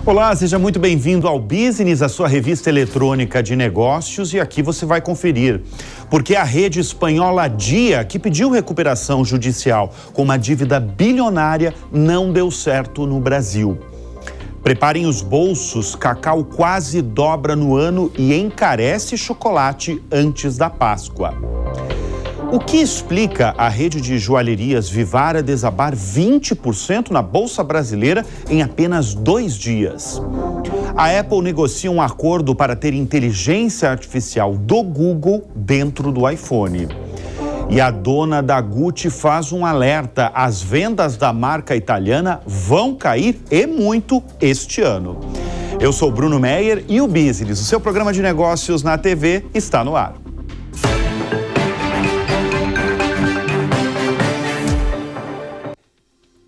Olá, seja muito bem-vindo ao Business, a sua revista eletrônica de negócios, e aqui você vai conferir. Porque a rede espanhola Dia, que pediu recuperação judicial com uma dívida bilionária, não deu certo no Brasil. Preparem os bolsos, Cacau quase dobra no ano e encarece chocolate antes da Páscoa. O que explica a rede de joalherias Vivara desabar 20% na Bolsa Brasileira em apenas 2 dias? A Apple negocia um acordo para ter inteligência artificial do Google dentro do iPhone. E a dona da Gucci faz um alerta: as vendas da marca italiana vão cair e muito este ano. Eu sou Bruno Meyer e o Business, o seu programa de negócios na TV, está no ar.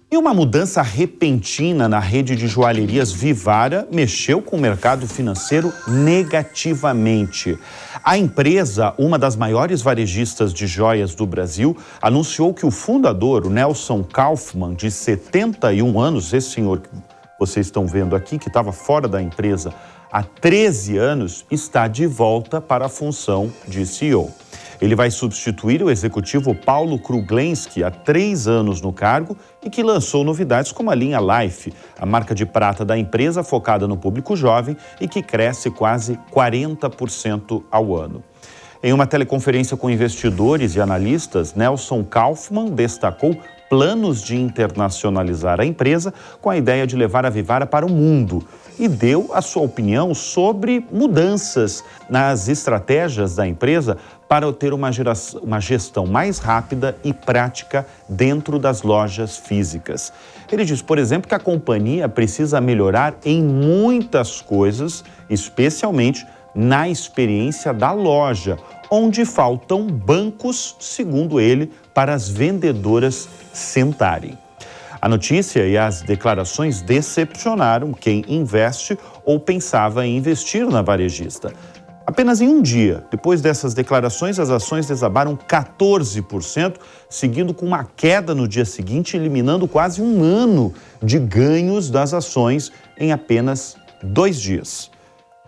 E uma mudança repentina na rede de joalherias Vivara mexeu com o mercado financeiro negativamente. A empresa, uma das maiores varejistas de joias do Brasil, anunciou que o fundador, o Nelson Kaufman, de 71 anos, esse senhor que vocês estão vendo aqui, que estava fora da empresa há 13 anos, está de volta para a função de CEO. Ele vai substituir o executivo Paulo Kruglenski, há 3 anos no cargo, e que lançou novidades como a linha Life, a marca de prata da empresa focada no público jovem e que cresce quase 40% ao ano. Em uma teleconferência com investidores e analistas, Nelson Kaufman destacou planos de internacionalizar a empresa com a ideia de levar a Vivara para o mundo e deu a sua opinião sobre mudanças nas estratégias da empresa para ter uma gestão mais rápida e prática dentro das lojas físicas. Ele diz, por exemplo, que a companhia precisa melhorar em muitas coisas, especialmente na experiência da loja, onde faltam bancos, segundo ele, para as vendedoras sentarem. A notícia e as declarações decepcionaram quem investe ou pensava em investir na varejista. Apenas em um dia, depois dessas declarações, as ações desabaram 14%, seguindo com uma queda no dia seguinte, eliminando quase um ano de ganhos das ações em apenas 2 dias.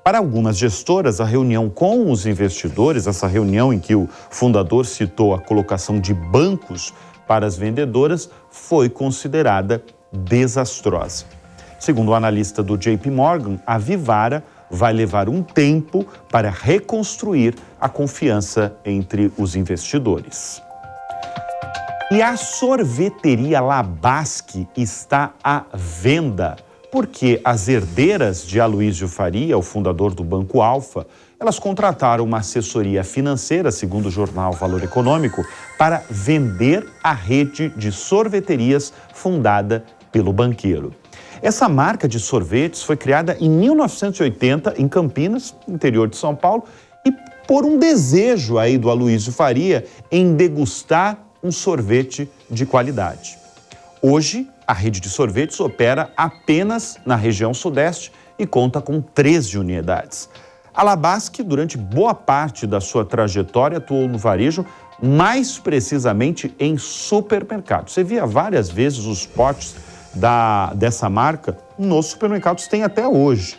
Para algumas gestoras, a reunião com os investidores, essa reunião em que o fundador citou a colocação de bancos para as vendedoras, foi considerada desastrosa. Segundo o analista do JP Morgan, a Vivara vai levar um tempo para reconstruir a confiança entre os investidores. E a sorveteria Labasque está à venda, porque as herdeiras de Aloísio Faria, o fundador do Banco Alfa, elas contrataram uma assessoria financeira, segundo o jornal Valor Econômico, para vender a rede de sorveterias fundada pelo banqueiro. Essa marca de sorvetes foi criada em 1980 em Campinas, interior de São Paulo, e por um desejo aí do Aloísio Faria em degustar um sorvete de qualidade. Hoje, a rede de sorvetes opera apenas na região sudeste e conta com 13 unidades. A Labasque, durante boa parte da sua trajetória, atuou no varejo, mais precisamente em supermercados. Você via várias vezes os potes dessa marca nos supermercados, tem até hoje.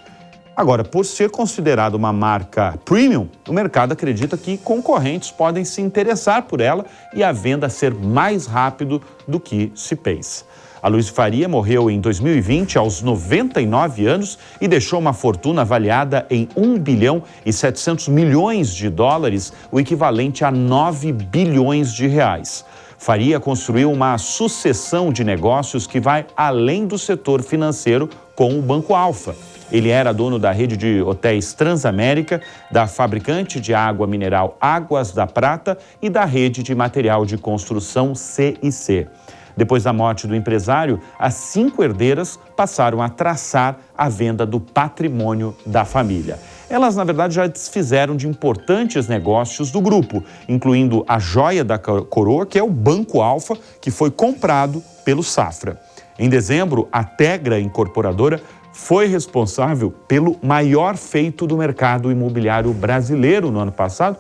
Agora, por ser considerada uma marca premium, o mercado acredita que concorrentes podem se interessar por ela e a venda ser mais rápido do que se pensa. Aloísio Faria morreu em 2020, aos 99 anos, e deixou uma fortuna avaliada em 1 bilhão e 700 milhões de dólares, o equivalente a 9 bilhões de reais. Faria construiu uma sucessão de negócios que vai além do setor financeiro com o Banco Alfa. Ele era dono da rede de hotéis Transamérica, da fabricante de água mineral Águas da Prata e da rede de material de construção C&C. Depois da morte do empresário, as 5 herdeiras passaram a traçar a venda do patrimônio da família. Elas, na verdade, já desfizeram de importantes negócios do grupo, incluindo a joia da coroa, que é o Banco Alfa, que foi comprado pelo Safra. Em dezembro, a Tegra Incorporadora foi responsável pelo maior feito do mercado imobiliário brasileiro no ano passado.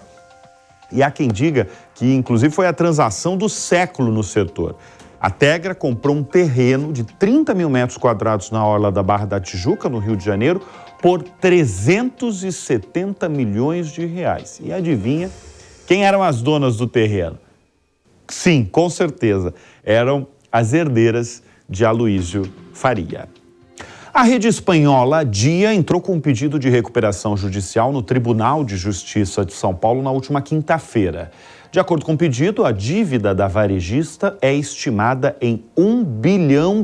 E há quem diga que, inclusive, foi a transação do século no setor. A Tegra comprou um terreno de 30 mil metros quadrados na orla da Barra da Tijuca, no Rio de Janeiro, por 370 milhões de reais. E adivinha quem eram as donas do terreno? Sim, com certeza, eram as herdeiras de Aloísio Faria. A rede espanhola Dia entrou com um pedido de recuperação judicial no Tribunal de Justiça de São Paulo na última quinta-feira. De acordo com o pedido, a dívida da varejista é estimada em R$ 1 bilhão,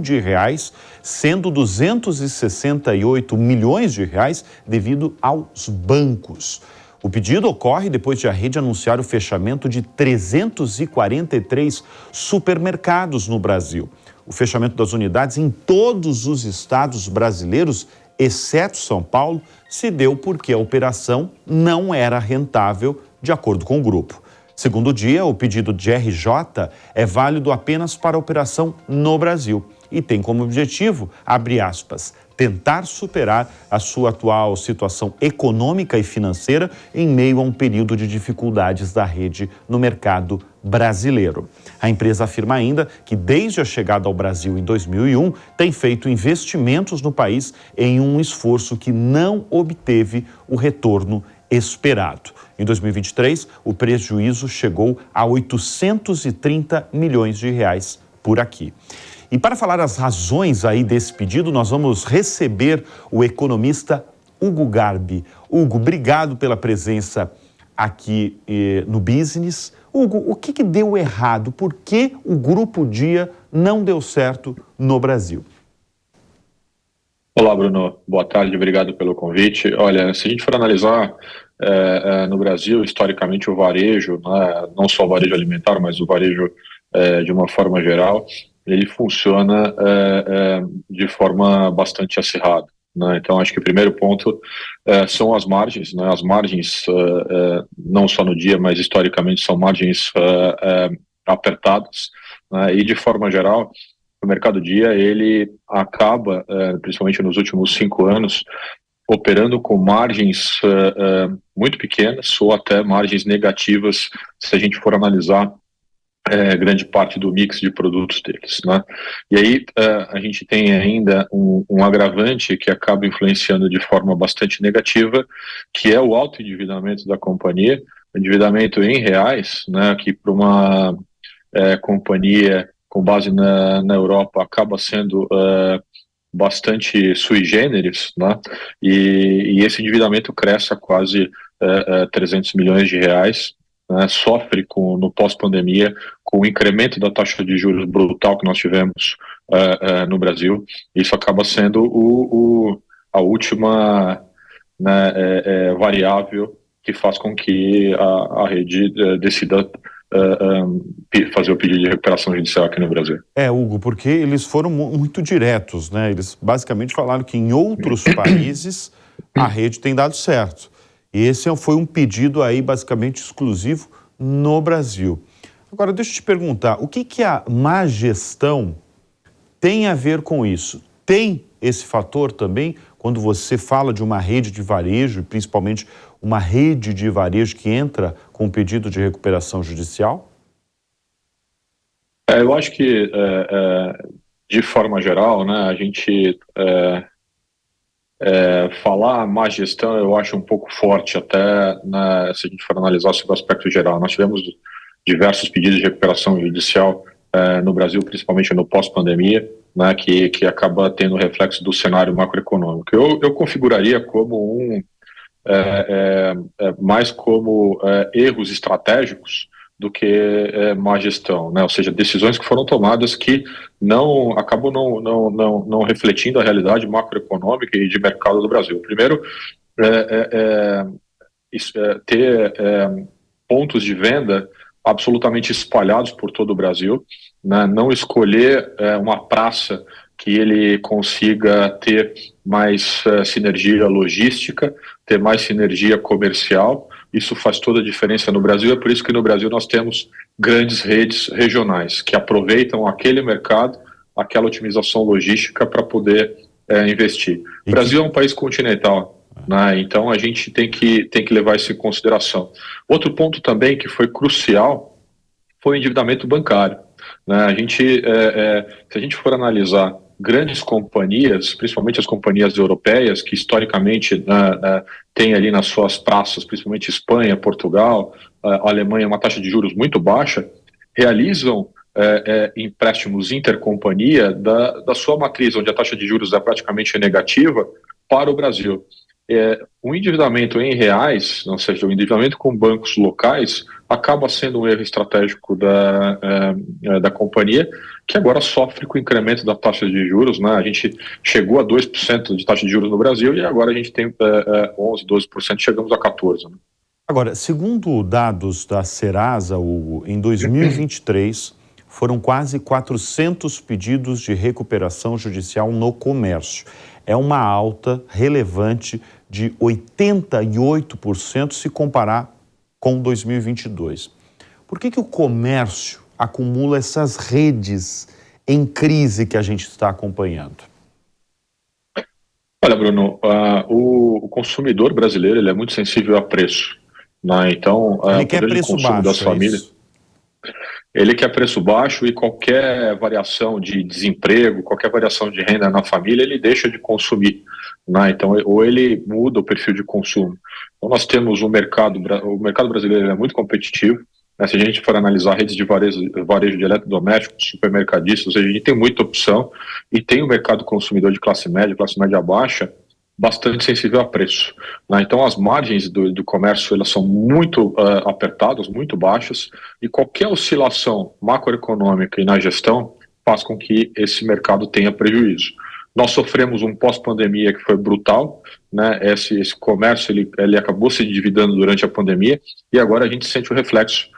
sendo 268 milhões de reais devido aos bancos. O pedido ocorre depois de a rede anunciar o fechamento de 343 supermercados no Brasil. O fechamento das unidades em todos os estados brasileiros, exceto São Paulo, se deu porque a operação não era rentável, de acordo com o grupo. Segundo o Dia, o pedido de RJ é válido apenas para a operação no Brasil e tem como objetivo, abre aspas, tentar superar a sua atual situação econômica e financeira em meio a um período de dificuldades da rede no mercado brasileiro. A empresa afirma ainda que, desde a chegada ao Brasil em 2001, tem feito investimentos no país em um esforço que não obteve o retorno esperado. Em 2023, o prejuízo chegou a 830 milhões de reais por aqui. E para falar as razões aí desse pedido, nós vamos receber o economista Hugo Garbi. Hugo, obrigado pela presença aqui no Business. Hugo, o que deu errado? Por que o Grupo Dia não deu certo no Brasil? Olá, Bruno. Boa tarde, obrigado pelo convite. Olha, se a gente for analisar no Brasil, historicamente, o varejo, né, não só o varejo alimentar, mas o varejo de uma forma geral, ele funciona de forma bastante acirrada, né? Então, acho que o primeiro ponto são as margens, né? As margens, não só no Dia, mas historicamente, são margens apertadas, né? E, de forma geral, o mercado Dia, ele acaba, principalmente nos últimos 5 anos, operando com margens muito pequenas ou até margens negativas, se a gente for analisar grande parte do mix de produtos deles, né? E aí a gente tem ainda um agravante que acaba influenciando de forma bastante negativa, que é o alto endividamento da companhia, endividamento em reais, né, que para uma companhia com base na Europa acaba sendo bastante sui generis, né? E esse endividamento cresce a quase 300 milhões de reais, né? Sofre no pós-pandemia com o incremento da taxa de juros brutal que nós tivemos no Brasil. Isso acaba sendo a última, né, variável que faz com que a rede decida fazer o pedido de recuperação judicial aqui no Brasil. Hugo, porque eles foram muito diretos, né? Eles basicamente falaram que em outros países a rede tem dado certo. E esse foi um pedido aí basicamente exclusivo no Brasil. Agora, deixa eu te perguntar, o que a má gestão tem a ver com isso? Tem esse fator também quando você fala de uma rede de varejo, principalmente uma rede de varejo que entra com pedido de recuperação judicial? Eu acho que, de forma geral, né, a gente falar má gestão eu acho um pouco forte, até, né, se a gente for analisar sobre o aspecto geral. Nós tivemos diversos pedidos de recuperação judicial no Brasil, principalmente no pós-pandemia, né, que acaba tendo reflexo do cenário macroeconômico. Eu configuraria como mais como erros estratégicos do que má gestão, né? Ou seja, decisões que foram tomadas que acabam não refletindo a realidade macroeconômica e de mercado do Brasil. Primeiro, ter pontos de venda absolutamente espalhados por todo o Brasil, né? Não escolher uma praça que ele consiga ter mais sinergia logística, ter mais sinergia comercial. Isso faz toda a diferença no Brasil, é por isso que no Brasil nós temos grandes redes regionais que aproveitam aquele mercado, aquela otimização logística para poder investir. O Brasil é um país continental, né? Então a gente tem que levar isso em consideração. Outro ponto também que foi crucial foi o endividamento bancário, né? Se a gente for analisar grandes companhias, principalmente as companhias europeias, que historicamente têm ali nas suas praças, principalmente Espanha, Portugal, a Alemanha, uma taxa de juros muito baixa, realizam empréstimos intercompanhia da sua matriz, onde a taxa de juros é praticamente negativa, para o Brasil. O endividamento em reais, ou seja, o endividamento com bancos locais, acaba sendo um erro estratégico da companhia, que agora sofre com o incremento da taxa de juros, né? A gente chegou a 2% de taxa de juros no Brasil e agora a gente tem 11%, 12%, chegamos a 14%. Né? Agora, segundo dados da Serasa, Hugo, em 2023 foram quase 400 pedidos de recuperação judicial no comércio. É uma alta relevante de 88% se comparar com 2022. Por que o comércio acumula essas redes em crise que a gente está acompanhando? Olha, Bruno, o consumidor brasileiro ele é muito sensível a preço, né? Então, ele quer preço baixo, das famílias, ele quer preço baixo e qualquer variação de desemprego, qualquer variação de renda na família, ele deixa de consumir, né? Então, ou ele muda o perfil de consumo. Então, nós temos o mercado brasileiro é muito competitivo, né? Se a gente for analisar redes de varejo de eletrodomésticos, supermercadistas, a gente tem muita opção e tem o mercado consumidor de classe média baixa, bastante sensível a preço, né? Então as margens do comércio elas são muito apertadas, muito baixas, e qualquer oscilação macroeconômica e na gestão faz com que esse mercado tenha prejuízo. Nós sofremos um pós-pandemia que foi brutal, né? Esse comércio ele acabou se endividando durante a pandemia e agora a gente sente o reflexo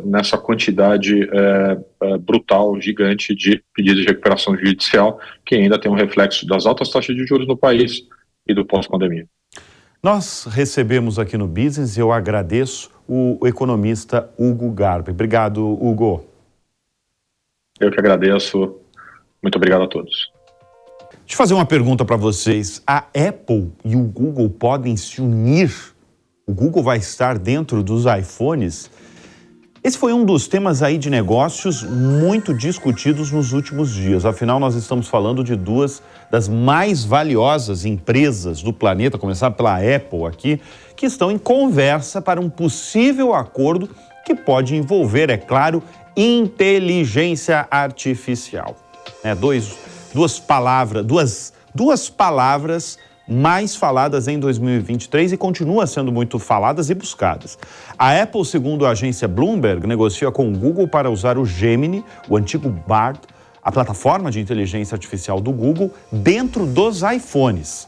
nessa quantidade brutal, gigante de pedidos de recuperação judicial, que ainda tem um reflexo das altas taxas de juros no país e do pós-pandemia. Nós recebemos aqui no Business, e eu agradeço, o economista Hugo Garbi. Obrigado, Hugo. Eu que agradeço. Muito obrigado a todos. Deixa eu fazer uma pergunta para vocês. A Apple e o Google podem se unir? O Google vai estar dentro dos iPhones? Esse foi um dos temas aí de negócios muito discutidos nos últimos dias. Afinal, nós estamos falando de duas das mais valiosas empresas do planeta, começar pela Apple aqui, que estão em conversa para um possível acordo que pode envolver, é claro, inteligência artificial. Duas palavras mais faladas em 2023 e continua sendo muito faladas e buscadas. A Apple, segundo a agência Bloomberg, negocia com o Google para usar o Gemini, o antigo Bard, a plataforma de inteligência artificial do Google, dentro dos iPhones.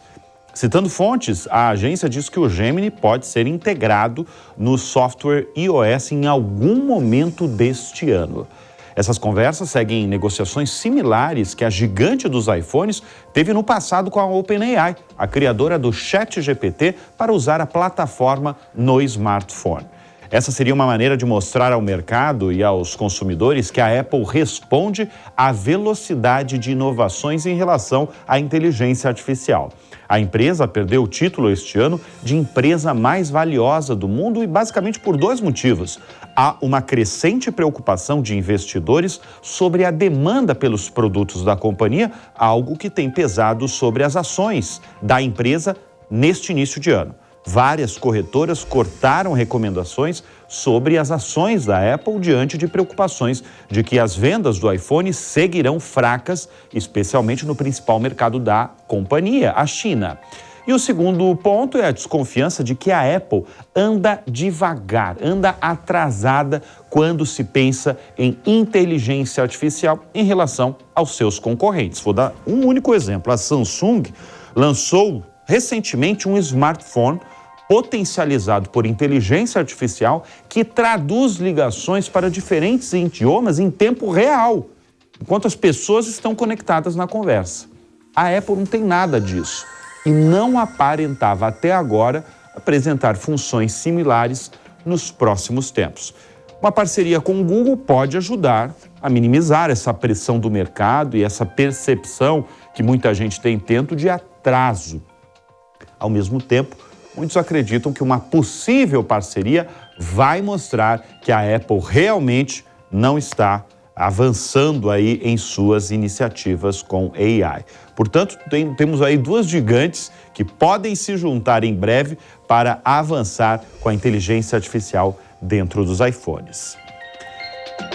Citando fontes, a agência diz que o Gemini pode ser integrado no software iOS em algum momento deste ano. Essas conversas seguem negociações similares que a gigante dos iPhones teve no passado com a OpenAI, a criadora do ChatGPT, para usar a plataforma no smartphone. Essa seria uma maneira de mostrar ao mercado e aos consumidores que a Apple responde à velocidade de inovações em relação à inteligência artificial. A empresa perdeu o título este ano de empresa mais valiosa do mundo e basicamente por dois motivos. Há uma crescente preocupação de investidores sobre a demanda pelos produtos da companhia, algo que tem pesado sobre as ações da empresa neste início de ano. Várias corretoras cortaram recomendações sobre as ações da Apple diante de preocupações de que as vendas do iPhone seguirão fracas, especialmente no principal mercado da companhia, a China. E o segundo ponto é a desconfiança de que a Apple anda devagar, anda atrasada quando se pensa em inteligência artificial em relação aos seus concorrentes. Vou dar um único exemplo. A Samsung lançou recentemente um smartphone potencializado por inteligência artificial que traduz ligações para diferentes idiomas em tempo real, enquanto as pessoas estão conectadas na conversa. A Apple não tem nada disso e não aparentava até agora apresentar funções similares nos próximos tempos. Uma parceria com o Google pode ajudar a minimizar essa pressão do mercado e essa percepção que muita gente tem tendo de atraso. Ao mesmo tempo, muitos acreditam que uma possível parceria vai mostrar que a Apple realmente não está avançando aí em suas iniciativas com AI. Portanto, temos aí duas gigantes que podem se juntar em breve para avançar com a inteligência artificial dentro dos iPhones.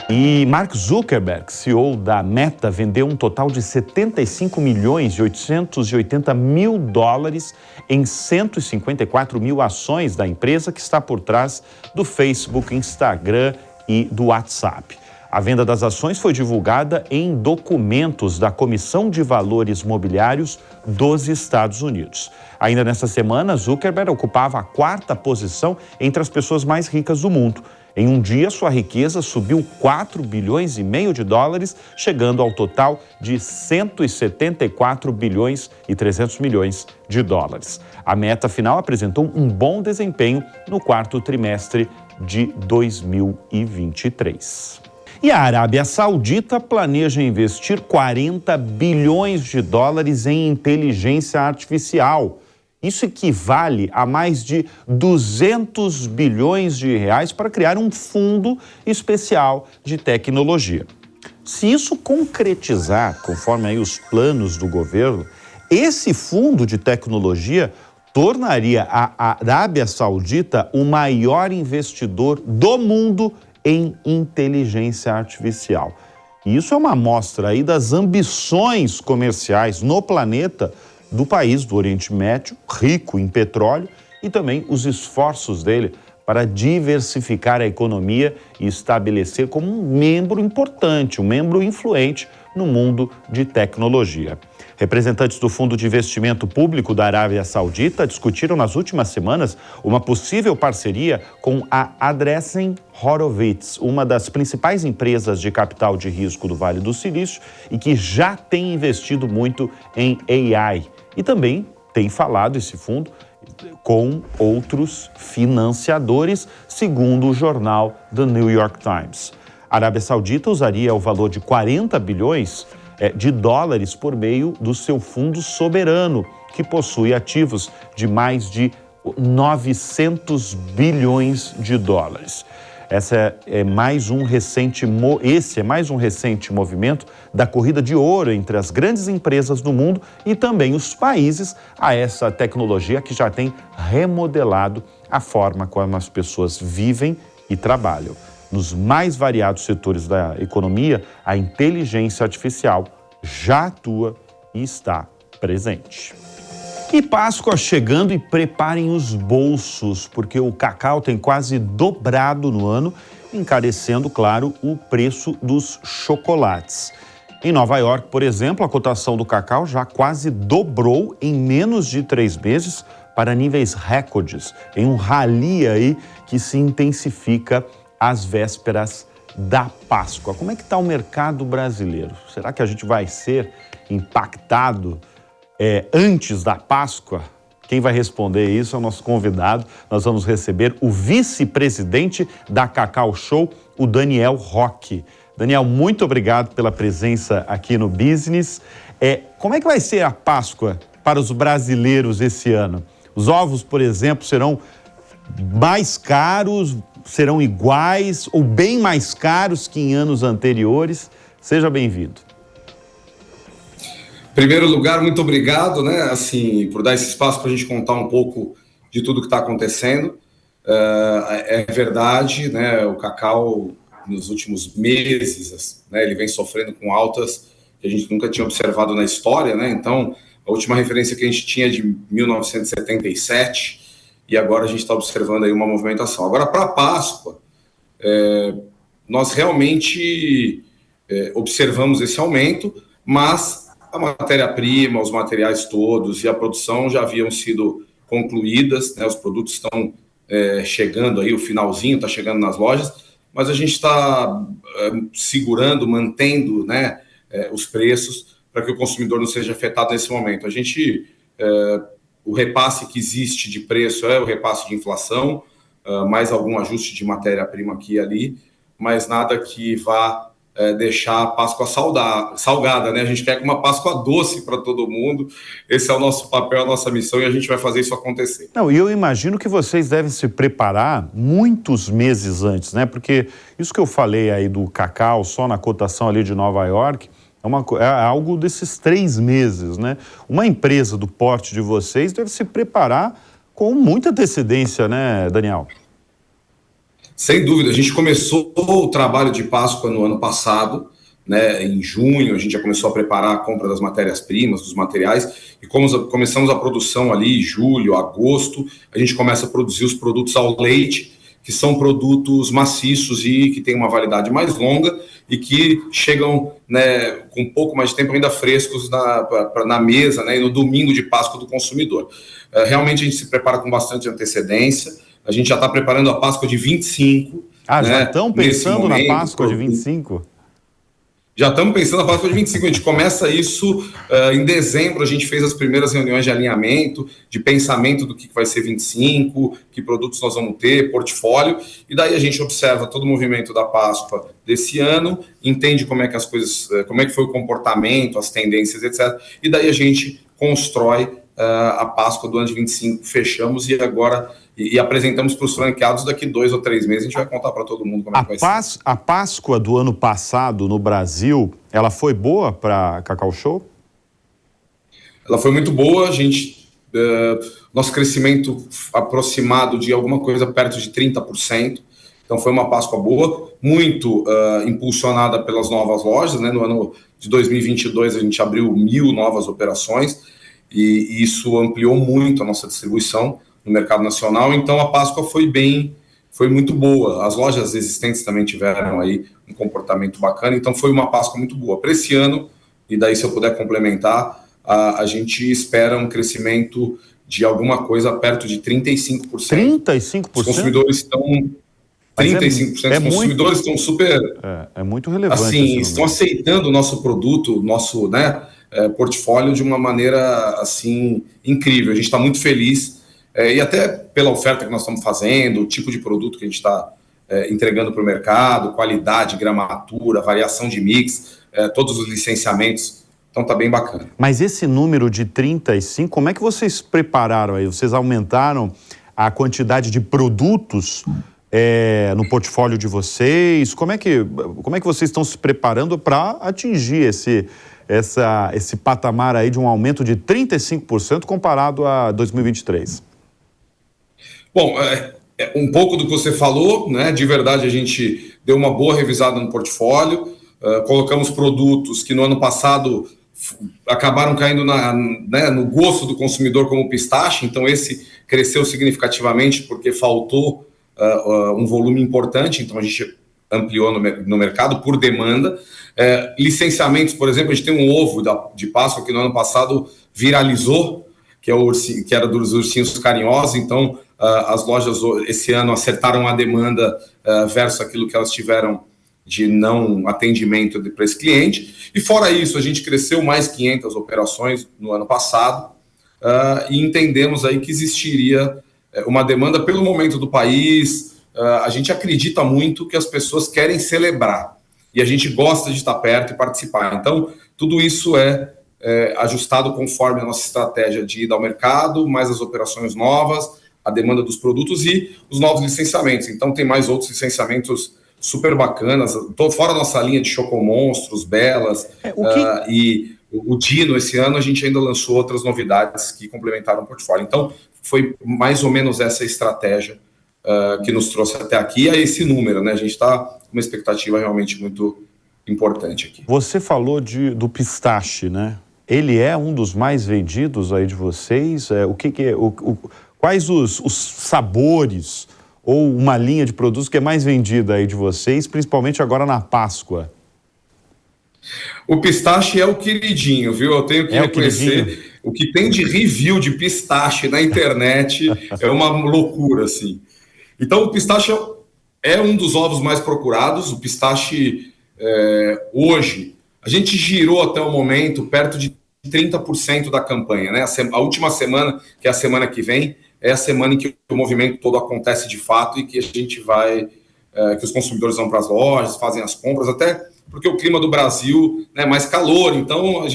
E Mark Zuckerberg, CEO da Meta, vendeu um total de 75 milhões e 880 mil dólares em 154 mil ações da empresa que está por trás do Facebook, Instagram e do WhatsApp. A venda das ações foi divulgada em documentos da Comissão de Valores Mobiliários dos Estados Unidos. Ainda nessa semana, Zuckerberg ocupava a 4ª posição entre as pessoas mais ricas do mundo. Em um dia, sua riqueza subiu 4 bilhões e meio de dólares, chegando ao total de 174 bilhões e 300 milhões de dólares. A Meta final apresentou um bom desempenho no 4º trimestre de 2023. E a Arábia Saudita planeja investir 40 bilhões de dólares em inteligência artificial. Isso equivale a mais de 200 bilhões de reais para criar um fundo especial de tecnologia. Se isso concretizar, conforme aí os planos do governo, esse fundo de tecnologia tornaria a Arábia Saudita o maior investidor do mundo em inteligência artificial. E isso é uma amostra aí das ambições comerciais no planeta do país do Oriente Médio, rico em petróleo, e também os esforços dele para diversificar a economia e estabelecer como um membro importante, um membro influente no mundo de tecnologia. Representantes do Fundo de Investimento Público da Arábia Saudita discutiram nas últimas semanas uma possível parceria com a Andreessen Horowitz, uma das principais empresas de capital de risco do Vale do Silício e que já tem investido muito em AI. E também tem falado esse fundo com outros financiadores, segundo o jornal The New York Times. A Arábia Saudita usaria o valor de 40 bilhões de dólares por meio do seu fundo soberano, que possui ativos de mais de 900 bilhões de dólares. Esse é mais um recente movimento da corrida de ouro entre as grandes empresas do mundo e também os países a essa tecnologia que já tem remodelado a forma como as pessoas vivem e trabalham. Nos mais variados setores da economia, a inteligência artificial já atua e está presente. E Páscoa chegando, e preparem os bolsos, porque o cacau tem quase dobrado no ano, encarecendo, claro, o preço dos chocolates. Em Nova York, por exemplo, a cotação do cacau já quase dobrou em menos de 3 meses para níveis recordes, em um rally aí que se intensifica às vésperas da Páscoa. Como é que está o mercado brasileiro? Será que a gente vai ser impactado antes da Páscoa? Quem vai responder isso é o nosso convidado. Nós vamos receber o vice-presidente da Cacau Show, o Daniel Roque. Daniel, muito obrigado pela presença aqui no Business. Como é que vai ser a Páscoa para os brasileiros esse ano? Os ovos, por exemplo, serão mais caros, serão iguais ou bem mais caros que em anos anteriores? Seja bem-vindo. Em primeiro lugar, muito obrigado, por dar esse espaço para a gente contar um pouco de tudo que está acontecendo. É verdade, o cacau, nos últimos meses, ele vem sofrendo com altas que a gente nunca tinha observado na história, Então, a última referência que a gente tinha é de 1977, e agora a gente está observando aí uma movimentação. Agora, para a Páscoa, nós realmente observamos esse aumento, mas a matéria-prima, os materiais todos e a produção já haviam sido concluídas, os produtos estão chegando aí, o finalzinho está chegando nas lojas, mas a gente está segurando, mantendo os preços para que o consumidor não seja afetado nesse momento. A gente, o repasse que existe de preço é o repasse de inflação, mais algum ajuste de matéria-prima aqui e ali, mas nada que vá deixar a Páscoa salgada, né? A gente quer uma Páscoa doce para todo mundo. Esse é o nosso papel, a nossa missão, e a gente vai fazer isso acontecer. Não, e eu imagino que vocês devem se preparar muitos meses antes, né? Porque isso que eu falei aí do cacau, só na cotação ali de Nova York, é algo desses 3 meses, né? Uma empresa do porte de vocês deve se preparar com muita antecedência, né, Daniel? Sem dúvida, a gente começou o trabalho de Páscoa no ano passado, né? Em junho a gente já começou a preparar a compra das matérias-primas, dos materiais, e começamos a produção ali em julho, agosto, a gente começa a produzir os produtos ao leite, que são produtos maciços e que têm uma validade mais longa e que chegam, né, com um pouco mais de tempo ainda frescos na mesa, né, e no domingo de Páscoa do consumidor. Realmente a gente se prepara com bastante antecedência. A gente já está preparando a Páscoa de 25. Ah, né, já estão pensando na Páscoa de 25? Já estamos pensando na Páscoa de 25. A gente começa isso em dezembro. A gente fez as primeiras reuniões de alinhamento, de pensamento do que vai ser 25, que produtos nós vamos ter, portfólio. E daí a gente observa todo o movimento da Páscoa desse ano, entende como é que as coisas, como é que foi o comportamento, as tendências, etc. E daí a gente constrói a Páscoa do ano de 25. Fechamos e agora e apresentamos para os franqueados daqui 2 ou 3 meses. A gente vai contar para todo mundo como é que vai ser. A Páscoa do ano passado no Brasil, ela foi boa para Cacau Show? Ela foi muito boa. A gente, nosso crescimento aproximado de alguma coisa perto de 30%. Então foi uma Páscoa boa, muito impulsionada pelas novas lojas, né? No ano de 2022 a gente abriu 1.000 novas operações e isso ampliou muito a nossa distribuição no mercado nacional. Então a Páscoa foi muito boa. As lojas existentes também tiveram aí um comportamento bacana, então foi uma Páscoa muito boa. Para esse ano, e daí se eu puder complementar, a gente espera um crescimento de alguma coisa perto de 35%. 35%? Os consumidores estão... 35% dos consumidores estão super... É muito relevante. Assim, estão aceitando o nosso produto, nosso, né, portfólio de uma maneira assim incrível. A gente está muito feliz, e até pela oferta que nós estamos fazendo, o tipo de produto que a gente está entregando para o mercado, qualidade, gramatura, variação de mix, todos os licenciamentos. Então está bem bacana. Mas esse número de 35, como é que vocês prepararam aí? Vocês aumentaram a quantidade de produtos no portfólio de vocês? Como é que vocês estão se preparando para atingir esse patamar aí de um aumento de 35% comparado a 2023? Bom, um pouco do que você falou, né? De verdade, a gente deu uma boa revisada no portfólio, colocamos produtos que no ano passado acabaram caindo no gosto do consumidor, como o pistache, então esse cresceu significativamente porque faltou um volume importante, então a gente ampliou no mercado por demanda. Licenciamentos, por exemplo, a gente tem um ovo de Páscoa que no ano passado viralizou, que era dos ursinhos carinhosos, então as lojas esse ano acertaram a demanda versus aquilo que elas tiveram de não atendimento para esse cliente. E fora isso, a gente cresceu mais 500 operações no ano passado e entendemos aí que existiria uma demanda pelo momento do país. A gente acredita muito que as pessoas querem celebrar e a gente gosta de estar perto e participar. Então, tudo isso é ajustado conforme a nossa estratégia de ir ao mercado, mais as operações novas, a demanda dos produtos e os novos licenciamentos. Então, tem mais outros licenciamentos super bacanas. Estou fora da nossa linha de Chocomonstros, Belas, e o Dino. Esse ano a gente ainda lançou outras novidades que complementaram o portfólio. Então, foi mais ou menos essa estratégia que nos trouxe até aqui, a esse número, né? A gente está com uma expectativa realmente muito importante aqui. Você falou do pistache, né? Ele é um dos mais vendidos aí de vocês? Quais os sabores ou uma linha de produtos que é mais vendida aí de vocês, principalmente agora na Páscoa? O pistache é o queridinho, viu? Eu tenho que reconhecer. O que tem de review de pistache na internet é uma loucura, assim. Então, o pistache é um dos ovos mais procurados. O pistache, hoje, a gente girou até o momento perto de 30% da campanha, né? A última semana, que é a semana que vem, é a semana em que o movimento todo acontece de fato e que a gente que os consumidores vão para as lojas, fazem as compras. Até porque o clima do Brasil é mais calor, então o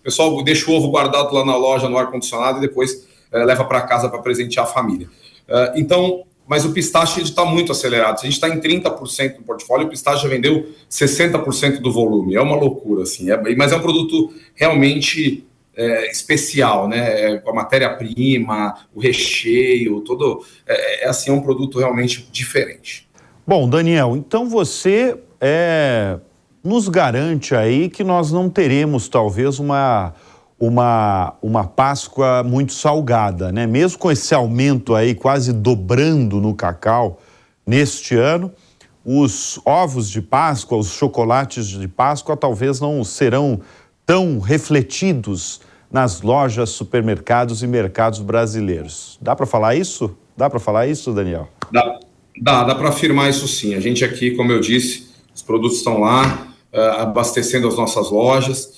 pessoal deixa o ovo guardado lá na loja, no ar-condicionado, e depois leva para casa para presentear a família. Mas o pistache está muito acelerado. Se a gente está em 30% do portfólio, o pistache já vendeu 60% do volume. É uma loucura, assim. Mas é um produto realmente especial, né? Com a matéria-prima, o recheio, todo. É um produto realmente diferente. Bom, Daniel, então você nos garante aí que nós não teremos, talvez, uma Páscoa muito salgada, né? Mesmo com esse aumento aí quase dobrando no cacau neste ano, os ovos de Páscoa, os chocolates de Páscoa talvez não serão tão refletidos nas lojas, supermercados e mercados brasileiros. Dá para falar isso? Dá para falar isso, Daniel? Dá para afirmar isso sim. A gente aqui, como eu disse, os produtos estão lá abastecendo as nossas lojas.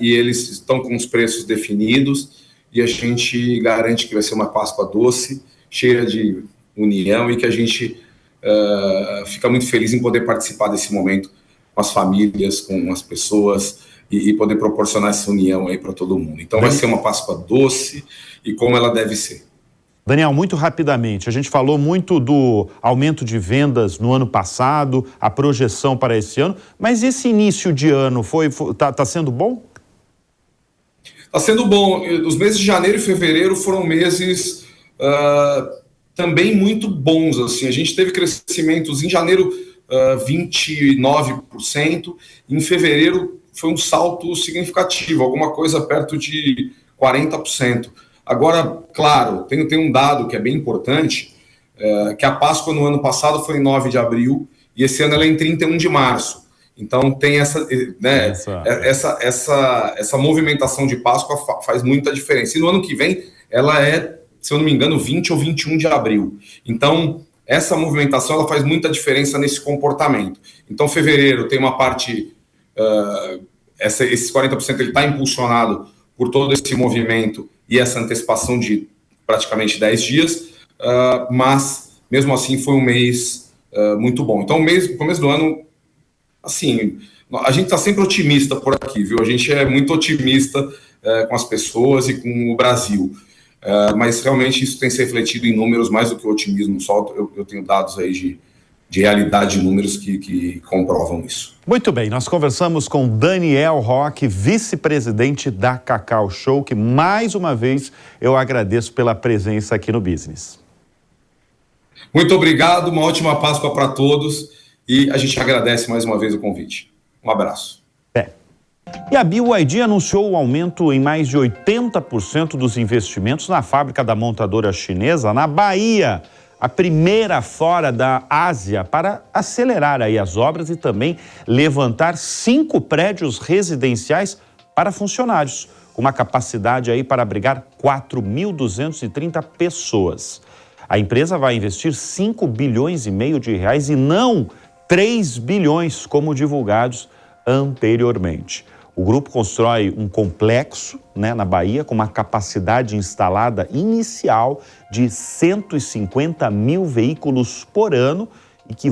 E eles estão com os preços definidos e a gente garante que vai ser uma Páscoa doce, cheia de união, e que a gente fica muito feliz em poder participar desse momento com as famílias, com as pessoas e poder proporcionar essa união aí para todo mundo. Então vai ser uma Páscoa doce e como ela deve ser. Daniel, muito rapidamente, a gente falou muito do aumento de vendas no ano passado, a projeção para esse ano, mas esse início de ano tá sendo bom? Está sendo bom. Os meses de janeiro e fevereiro foram meses também muito bons. Assim. A gente teve crescimentos em janeiro 29%, em fevereiro foi um salto significativo, alguma coisa perto de 40%. Agora, claro, tem um dado que é bem importante, que a Páscoa no ano passado foi em 9 de abril e esse ano ela é em 31 de março. Então tem essa movimentação de Páscoa faz muita diferença. E no ano que vem ela é, se eu não me engano, 20 ou 21 de abril. Então essa movimentação ela faz muita diferença nesse comportamento. Então fevereiro tem uma parte, esses 40% ele está impulsionado por todo esse movimento e essa antecipação de praticamente 10 dias, mas mesmo assim foi um mês muito bom. Então o começo do ano, assim, a gente está sempre otimista por aqui, viu? A gente é muito otimista com as pessoas e com o Brasil, mas realmente isso tem se refletido em números mais do que o otimismo só. Eu tenho dados aí de realidade de números que comprovam isso. Muito bem, nós conversamos com Daniel Roque, vice-presidente da Cacau Show, que mais uma vez eu agradeço pela presença aqui no Business. Muito obrigado, uma ótima Páscoa para todos e a gente agradece mais uma vez o convite. Um abraço. E a BYD anunciou o aumento em mais de 80% dos investimentos na fábrica da montadora chinesa na Bahia, a primeira fora da Ásia, para acelerar aí as obras e também levantar 5 prédios residenciais para funcionários, com uma capacidade aí para abrigar 4.230 pessoas. A empresa vai investir 5 bilhões e meio de reais e não 3 bilhões, como divulgados anteriormente. O grupo constrói um complexo, na Bahia, com uma capacidade instalada inicial de 150 mil veículos por ano e que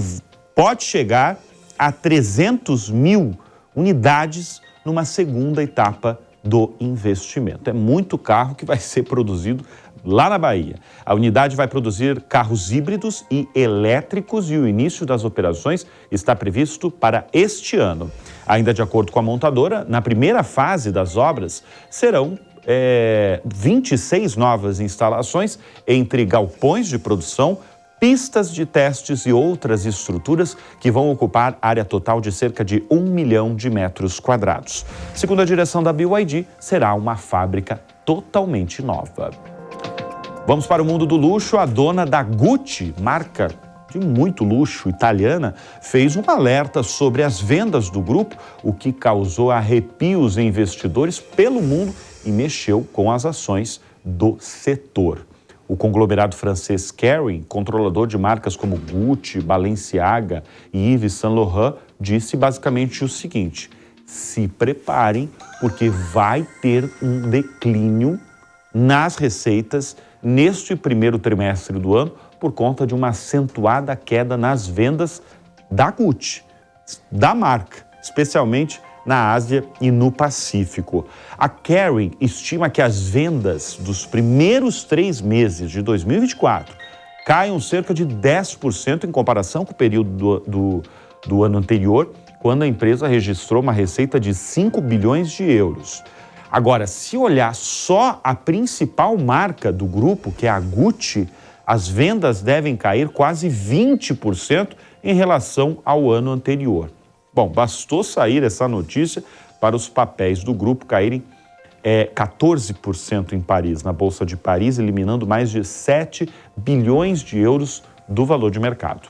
pode chegar a 300 mil unidades numa segunda etapa do investimento. É muito carro que vai ser produzido lá na Bahia. A unidade vai produzir carros híbridos e elétricos e o início das operações está previsto para este ano. Ainda de acordo com a montadora, na primeira fase das obras serão 26 novas instalações entre galpões de produção, pistas de testes e outras estruturas que vão ocupar área total de cerca de 1 milhão de metros quadrados. Segundo a direção da BYD, será uma fábrica totalmente nova. Vamos para o mundo do luxo. A dona da Gucci, marca de muito luxo italiana, fez um alerta sobre as vendas do grupo, o que causou arrepios em investidores pelo mundo e mexeu com as ações do setor. O conglomerado francês Kering, controlador de marcas como Gucci, Balenciaga e Yves Saint Laurent, disse basicamente o seguinte: se preparem, porque vai ter um declínio nas receitas neste primeiro trimestre do ano por conta de uma acentuada queda nas vendas da Gucci, da marca. especialmente na Ásia e no Pacífico. A Kering estima que as vendas dos primeiros 3 meses de 2024 caiam cerca de 10% em comparação com o período do ano anterior, quando a empresa registrou uma receita de 5 bilhões de euros. Agora, se olhar só a principal marca do grupo, que é a Gucci, as vendas devem cair quase 20% em relação ao ano anterior. Bom, bastou sair essa notícia para os papéis do grupo caírem 14% em Paris, na Bolsa de Paris, eliminando mais de 7 bilhões de euros do valor de mercado.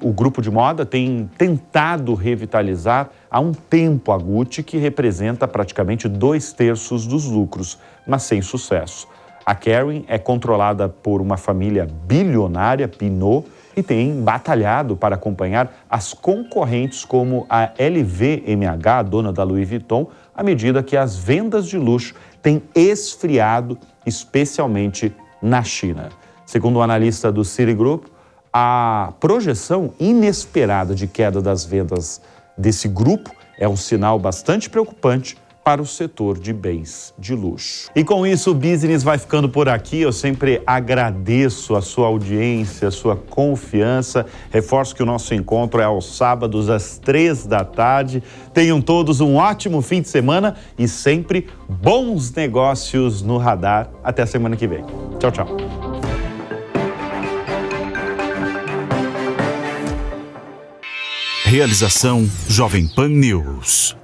O grupo de moda tem tentado revitalizar há um tempo a Gucci, que representa praticamente 2/3 dos lucros, mas sem sucesso. A Kering é controlada por uma família bilionária, Pinault, e tem batalhado para acompanhar as concorrentes como a LVMH, dona da Louis Vuitton, à medida que as vendas de luxo têm esfriado, especialmente na China. Segundo o analista do Citigroup, a projeção inesperada de queda das vendas desse grupo é um sinal bastante preocupante para o setor de bens de luxo. E com isso, o Business vai ficando por aqui. Eu sempre agradeço a sua audiência, a sua confiança. Reforço que o nosso encontro é aos sábados, às 15h. Tenham todos um ótimo fim de semana e sempre bons negócios no radar. Até a semana que vem. Tchau, tchau. Realização Jovem Pan News.